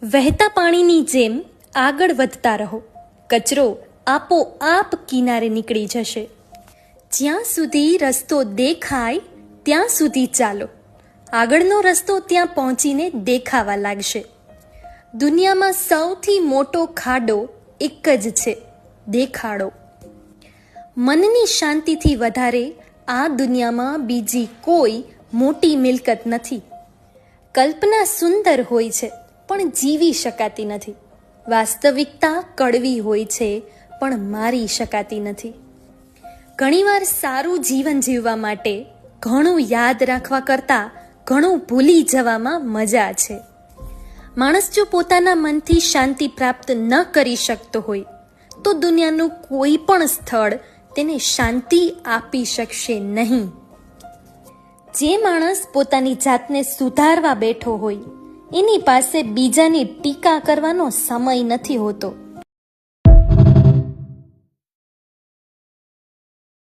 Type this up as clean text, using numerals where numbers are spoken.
વહેતા પાણીની જેમ આગળ વધતા રહો. કચરો આપોઆપ કિનારે નીકળી જશે. જ્યાં સુધી રસ્તો દેખાય ત્યાં સુધી ચાલો. આગળનો રસ્તો ત્યાં પહોંચીને દેખાવા લાગશે. દુનિયામાં સૌથી મોટો ખાડો એક જ છે, દેખાડો. મનની શાંતિથી વધારે આ દુનિયામાં બીજી કોઈ મોટી મિલકત નથી. કલ્પના સુંદર હોય છે પણ જીવી શકાતી નથી. વાસ્તવિકતા કડવી હોય છે પણ મારી શકાતી નથી. ઘણીવાર સારું જીવન જીવવા માટે ઘણું યાદ રાખવા કરતાં ઘણું ભૂલી જવામાં મજા છે. માણસ જો પોતાના મનથી શાંતિ પ્રાપ્ત ન કરી શકતો હોય તો દુનિયાનું કોઈ પણ સ્થળ તેને શાંતિ આપી શકશે નહીં. જે માણસ પોતાની જાતને સુધારવા બેઠો હોય એની પાસે બીજાની ટીકા કરવાનો સમય નથી હોતો.